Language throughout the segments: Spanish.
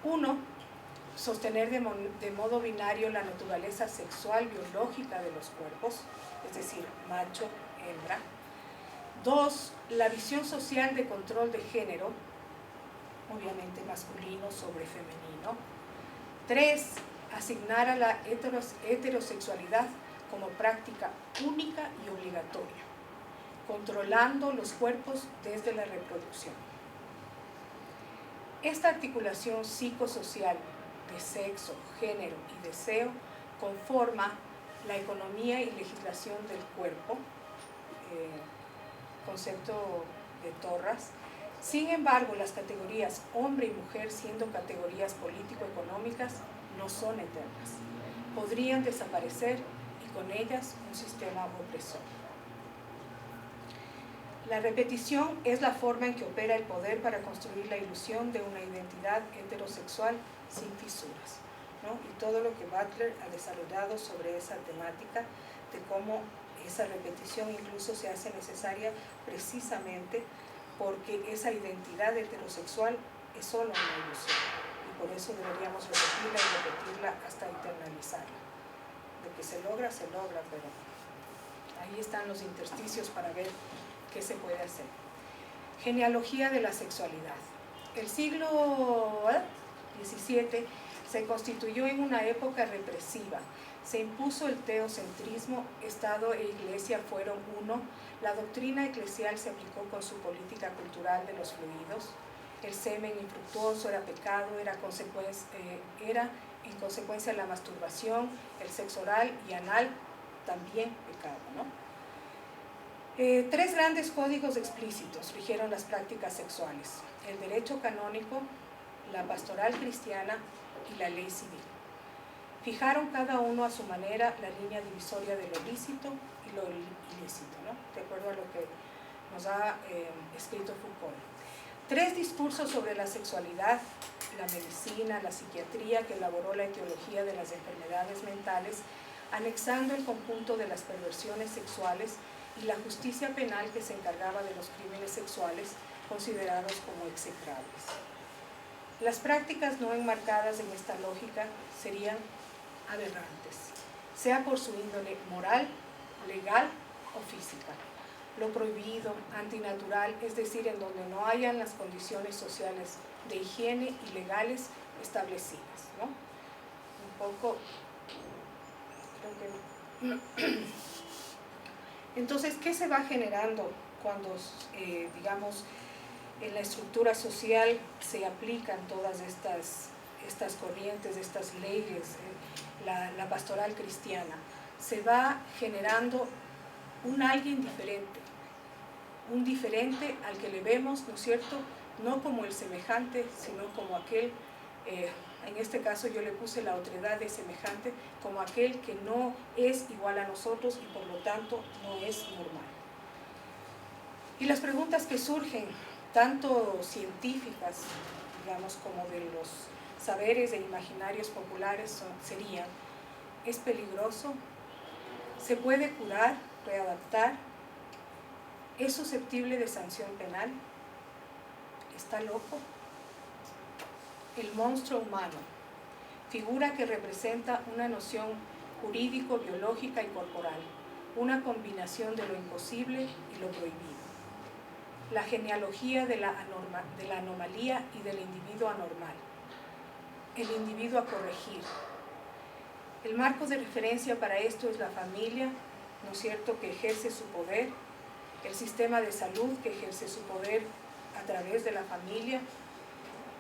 Uno, sostener de modo binario la naturaleza sexual biológica de los cuerpos, es decir, macho, hembra. Dos, la visión social de control de género, obviamente masculino sobre femenino. Tres, asignar a la heterosexualidad como práctica única y obligatoria, controlando los cuerpos desde la reproducción. Esta articulación psicosocial de sexo, género y deseo conforma la economía y legislación del cuerpo, concepto de Torras. Sin embargo, las categorías hombre y mujer, siendo categorías político-económicas, no son eternas. Podrían desaparecer y con ellas un sistema opresor. La repetición es la forma en que opera el poder para construir la ilusión de una identidad heterosexual sin fisuras, ¿no? Y todo lo que Butler ha desarrollado sobre esa temática, de cómo esa repetición incluso se hace necesaria precisamente porque esa identidad heterosexual es solo una ilusión, y por eso deberíamos repetirla y repetirla hasta internalizarla. De que se logra, pero ahí están los intersticios para ver qué se puede hacer. Genealogía de la sexualidad. El siglo XVII se constituyó en una época represiva. Se impuso el teocentrismo, Estado e Iglesia fueron uno, la doctrina eclesial se aplicó con su política cultural de los fluidos, el semen infructuoso era pecado, era en consecuencia la masturbación, el sexo oral y anal también pecado, ¿no? Tres grandes códigos explícitos rigieron las prácticas sexuales: el derecho canónico, la pastoral cristiana y la ley civil. Fijaron cada uno a su manera la línea divisoria de lo lícito y lo ilícito, ¿no? De acuerdo a lo que nos ha escrito Foucault. Tres discursos sobre la sexualidad, la medicina, la psiquiatría, que elaboró la etiología de las enfermedades mentales, anexando el conjunto de las perversiones sexuales, y la justicia penal, que se encargaba de los crímenes sexuales considerados como execrables. Las prácticas no enmarcadas en esta lógica serían aberrantes, sea por su índole moral, legal o física. Lo prohibido, antinatural, es decir, en donde no hayan las condiciones sociales de higiene y legales establecidas, ¿no? Un poco, creo que... Entonces, ¿qué se va generando cuando, digamos, en la estructura social se aplican todas estas corrientes, estas leyes, la pastoral cristiana? Se va generando un alguien diferente, un diferente al que le vemos, ¿no es cierto?, no como el semejante, sino como aquel, en este caso yo le puse la otredad de semejante, como aquel que no es igual a nosotros y por lo tanto no es normal. Y las preguntas que surgen, tanto científicas, digamos, como de los saberes e imaginarios populares serían: ¿es peligroso? ¿Se puede curar, readaptar? ¿Es susceptible de sanción penal? ¿Está loco? El monstruo humano, figura que representa una noción jurídico, biológica y corporal, una combinación de lo imposible y lo prohibido. La genealogía de la anomalía y del individuo anormal. El individuo a corregir. El marco de referencia para esto es la familia, ¿no es cierto?, que ejerce su poder, el sistema de salud, que ejerce su poder a través de la familia,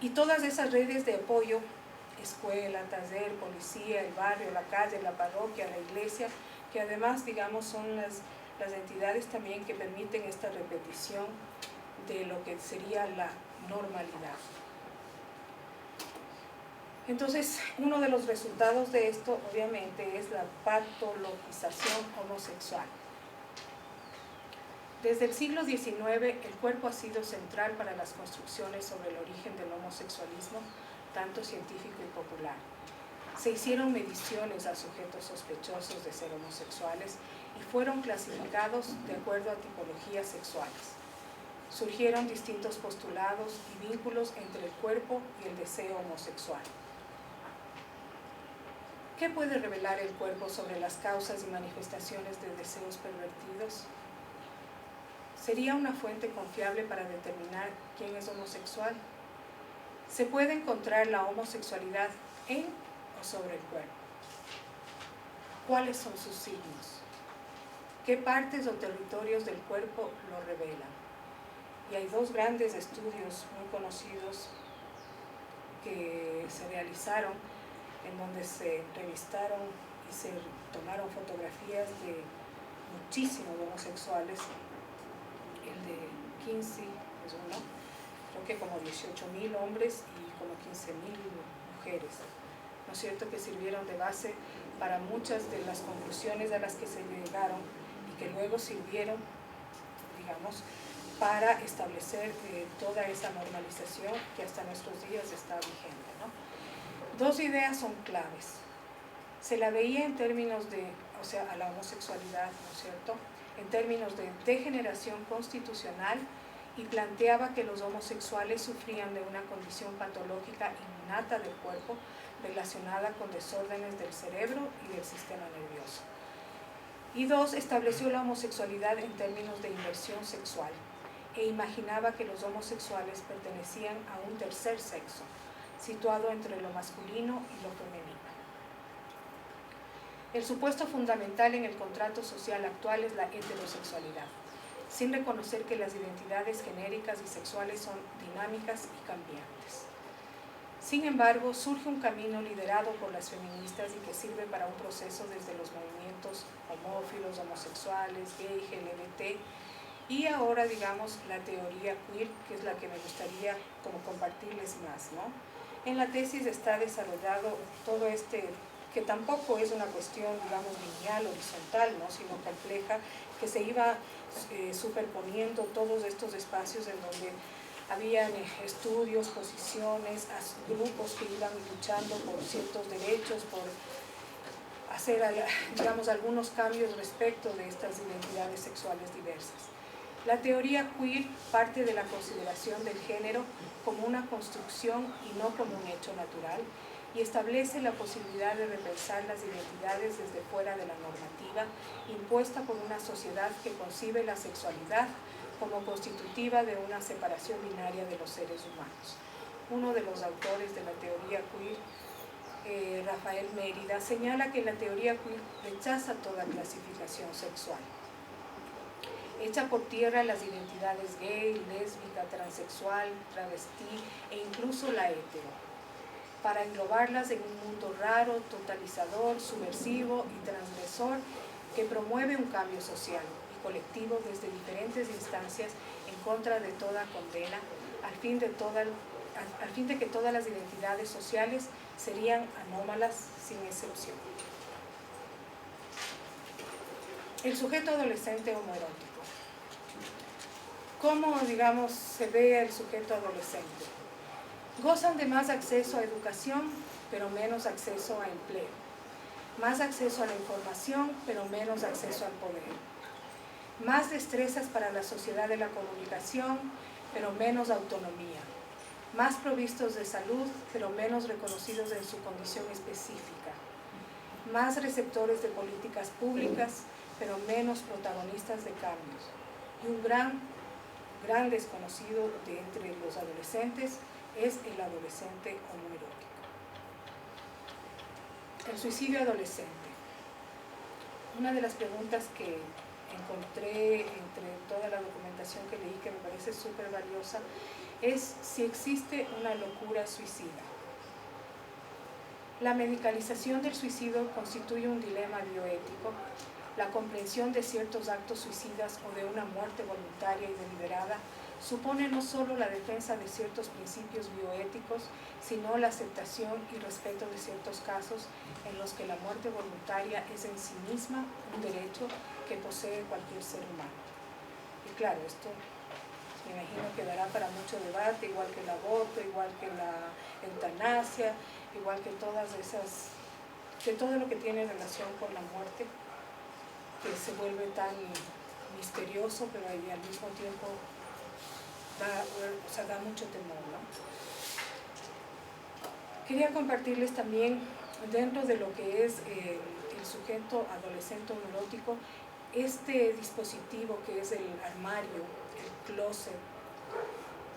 y todas esas redes de apoyo: escuela, taller, policía, el barrio, la calle, la parroquia, la iglesia, que además, digamos, son las entidades también que permiten esta repetición de lo que sería la normalidad. Entonces, uno de los resultados de esto, obviamente, es la patologización homosexual. Desde el siglo XIX, el cuerpo ha sido central para las construcciones sobre el origen del homosexualismo, tanto científico y popular. Se hicieron mediciones a sujetos sospechosos de ser homosexuales y fueron clasificados de acuerdo a tipologías sexuales. surgieron distintos postulados y vínculos entre el cuerpo y el deseo homosexual. ¿Qué puede revelar el cuerpo sobre las causas y manifestaciones de deseos pervertidos? ¿Sería una fuente confiable para determinar quién es homosexual? ¿Se puede encontrar la homosexualidad en o sobre el cuerpo? ¿Cuáles son sus signos? ¿Qué partes o territorios del cuerpo lo revelan? Y hay dos grandes estudios muy conocidos que se realizaron en donde se revistaron y se tomaron fotografías de muchísimos homosexuales. El de Kinsey es uno, creo que como 18.000 hombres y como 15.000 mujeres, ¿no es cierto?, que sirvieron de base para muchas de las conclusiones a las que se llegaron y que luego sirvieron, digamos, para establecer toda esa normalización que hasta nuestros días está vigente, ¿no? Dos ideas son claves. Se la veía en términos de, o sea, a la homosexualidad, ¿no es cierto?, en términos de degeneración constitucional, y planteaba que los homosexuales sufrían de una condición patológica innata del cuerpo relacionada con desórdenes del cerebro y del sistema nervioso. Y dos, estableció la homosexualidad en términos de inversión sexual e imaginaba que los homosexuales pertenecían a un tercer sexo, situado entre lo masculino y lo femenino. El supuesto fundamental en el contrato social actual es la heterosexualidad, sin reconocer que las identidades genéricas y sexuales son dinámicas y cambiantes. Sin embargo, surge un camino liderado por las feministas y que sirve para un proceso desde los movimientos homófilos, homosexuales, gay, LGBT, y ahora, digamos, la teoría queer, que es la que me gustaría como compartirles más, ¿no? En la tesis está desarrollado todo que tampoco es una cuestión, digamos, lineal, horizontal, ¿no?, sino compleja, que se iba superponiendo todos estos espacios en donde habían estudios, posiciones, grupos que iban luchando por ciertos derechos, por hacer, digamos, algunos cambios respecto de estas identidades sexuales diversas. La teoría queer parte de la consideración del género como una construcción y no como un hecho natural, y establece la posibilidad de repensar las identidades desde fuera de la normativa impuesta por una sociedad que concibe la sexualidad como constitutiva de una separación binaria de los seres humanos. Uno de los autores de la teoría queer, Rafael Mérida, señala que la teoría queer rechaza toda clasificación sexual. Echa por tierra las identidades gay, lésbica, transexual, travestí e incluso la hetero, para englobarlas en un mundo raro, totalizador, subversivo y transgresor que promueve un cambio social y colectivo desde diferentes instancias en contra de toda condena, al fin de que todas las identidades sociales serían anómalas sin excepción. El sujeto adolescente homoerótico. ¿Cómo, digamos, se ve el sujeto adolescente? Gozan de más acceso a educación, pero menos acceso a empleo. Más acceso a la información, pero menos acceso al poder. Más destrezas para la sociedad de la comunicación, pero menos autonomía. Más provistos de salud, pero menos reconocidos en su condición específica. Más receptores de políticas públicas, pero menos protagonistas de cambios. Y un gran desconocido de entre los adolescentes es el adolescente homoerótico. El suicidio adolescente. Una de las preguntas que encontré entre toda la documentación que leí, que me parece súper valiosa, es si existe una locura suicida. La medicalización del suicidio constituye un dilema bioético. La comprensión de ciertos actos suicidas o de una muerte voluntaria y deliberada supone no solo la defensa de ciertos principios bioéticos, sino la aceptación y respeto de ciertos casos en los que la muerte voluntaria es en sí misma un derecho que posee cualquier ser humano. Y claro, esto me imagino que dará para mucho debate, igual que el aborto, igual que la eutanasia, igual que que todo lo que tiene relación con la muerte, que se vuelve tan misterioso, pero al mismo tiempo da mucho temor, ¿no? Quería compartirles también, dentro de lo que es el sujeto adolescente neurótico, este dispositivo que es el armario, el closet,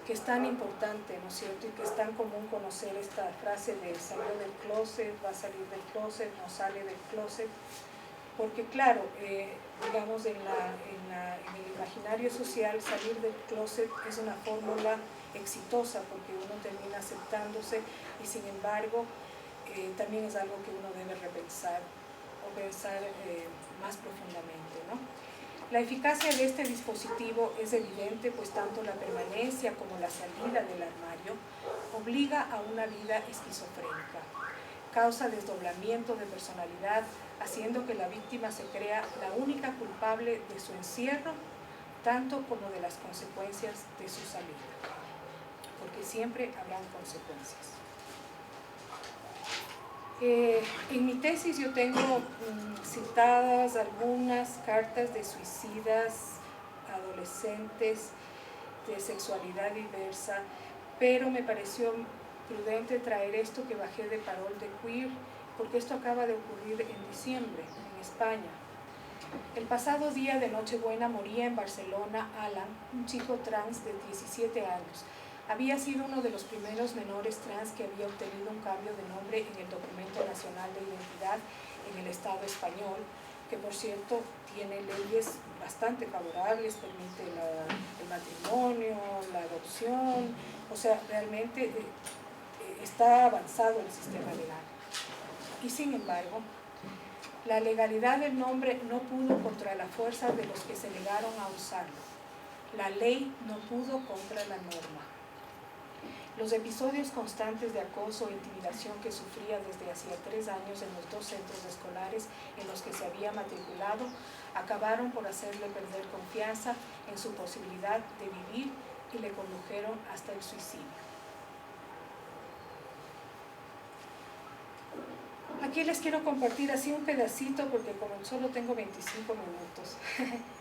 que es tan importante, ¿no es cierto? Y que es tan común conocer esta frase de salió del closet, va a salir del closet, no sale del closet, porque claro, digamos en el imaginario social salir del closet es una fórmula exitosa porque uno termina aceptándose y sin embargo también es algo que uno debe repensar o pensar más profundamente, ¿no? La eficacia de este dispositivo es evidente, pues tanto la permanencia como la salida del armario obliga a una vida esquizofrénica, causa desdoblamiento de personalidad, haciendo que la víctima se crea la única culpable de su encierro, tanto como de las consecuencias de su salida, porque siempre habrán consecuencias. En mi tesis yo tengo citadas algunas cartas de suicidas adolescentes de sexualidad diversa, pero me pareció prudente traer esto que bajé de Parole de Queer, porque esto acaba de ocurrir en diciembre en España. El pasado día de Nochebuena moría en Barcelona Alan, un chico trans de 17 años. Había sido uno de los primeros menores trans que había obtenido un cambio de nombre en el Documento Nacional de Identidad en el Estado español, que por cierto tiene leyes bastante favorables, permite el matrimonio, la adopción, o sea, realmente está avanzado el sistema legal. Y sin embargo, la legalidad del nombre no pudo contra la fuerza de los que se negaron a usarlo. La ley no pudo contra la norma. Los episodios constantes de acoso e intimidación que sufría desde hacía 3 años en los 2 centros escolares en los que se había matriculado acabaron por hacerle perder confianza en su posibilidad de vivir y le condujeron hasta el suicidio. Aquí les quiero compartir así un pedacito porque como solo tengo 25 minutos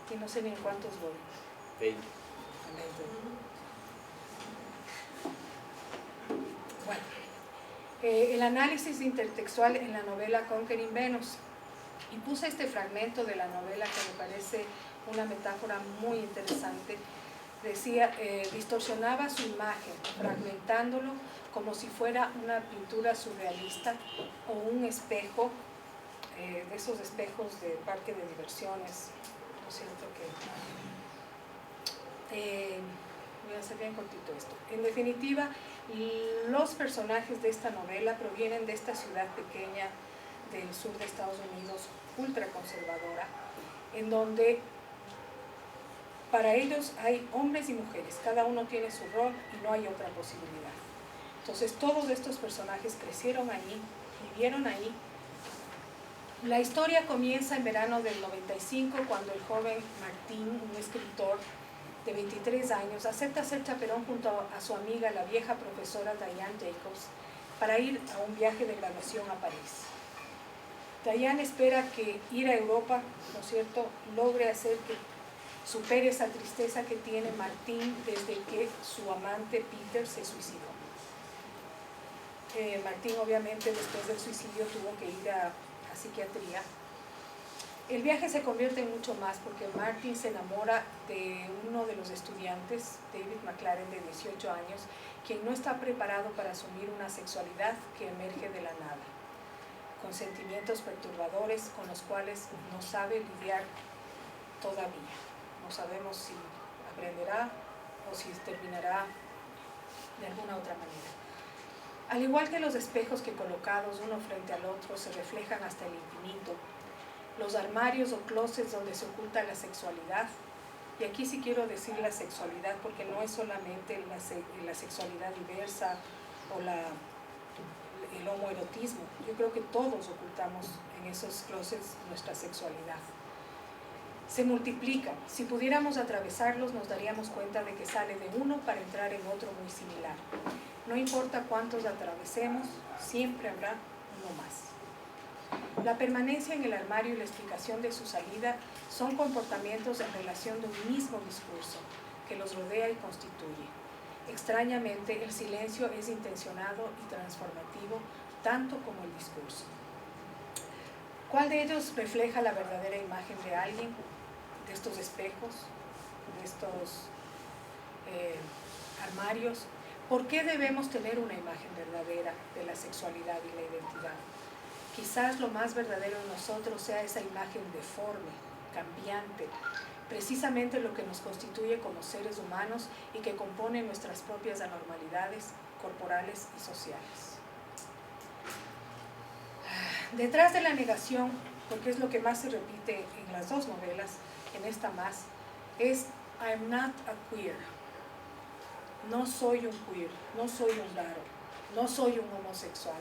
y no sé ni en cuántos voy. 20. Bueno, el análisis intertextual en la novela Conquering Venus. Y puse este fragmento de la novela que me parece una metáfora muy interesante. Decía, distorsionaba su imagen, fragmentándolo como si fuera una pintura surrealista o un espejo, de esos espejos de parque de diversiones, ¿no es cierto? Voy a hacer bien cortito esto. En definitiva, los personajes de esta novela provienen de esta ciudad pequeña del sur de Estados Unidos, ultraconservadora, en donde para ellos hay hombres y mujeres, cada uno tiene su rol y no hay otra posibilidad. Entonces todos estos personajes crecieron allí, vivieron allí. La historia comienza en verano del 95 cuando el joven Martín, un escritor de 23 años, acepta ser chaperón junto a su amiga, la vieja profesora Diane Jacobs, para ir a un viaje de graduación a París. Diane espera que ir a Europa, ¿no es cierto?, logre hacer que supere esa tristeza que tiene Martín desde que su amante Peter se suicidó. Martín obviamente después del suicidio tuvo que ir a psiquiatría. El viaje se convierte en mucho más porque Martin se enamora de uno de los estudiantes, David McLaren, de 18 años, quien no está preparado para asumir una sexualidad que emerge de la nada, con sentimientos perturbadores con los cuales no sabe lidiar todavía. No sabemos si aprenderá o si terminará de alguna otra manera. Al igual que los espejos que colocados uno frente al otro se reflejan hasta el infinito, los armarios o closets donde se oculta la sexualidad, y aquí sí quiero decir la sexualidad porque no es solamente la sexualidad diversa o el homoerotismo, yo creo que todos ocultamos en esos closets nuestra sexualidad. Se multiplican, si pudiéramos atravesarlos nos daríamos cuenta de que sale de uno para entrar en otro muy similar. No importa cuántos atravesemos, siempre habrá uno más. La permanencia en el armario y la explicación de su salida son comportamientos en relación de un mismo discurso, que los rodea y constituye. Extrañamente, el silencio es intencionado y transformativo, tanto como el discurso. ¿Cuál de ellos refleja la verdadera imagen de alguien, de estos espejos, de estos armarios? ¿Por qué debemos tener una imagen verdadera de la sexualidad y la identidad? Quizás lo más verdadero en nosotros sea esa imagen deforme, cambiante, precisamente lo que nos constituye como seres humanos y que compone nuestras propias anormalidades corporales y sociales. Detrás de la negación, porque es lo que más se repite en las dos novelas, en esta más, es I'm not a queer. No soy un queer, no soy un raro, no soy un homosexual.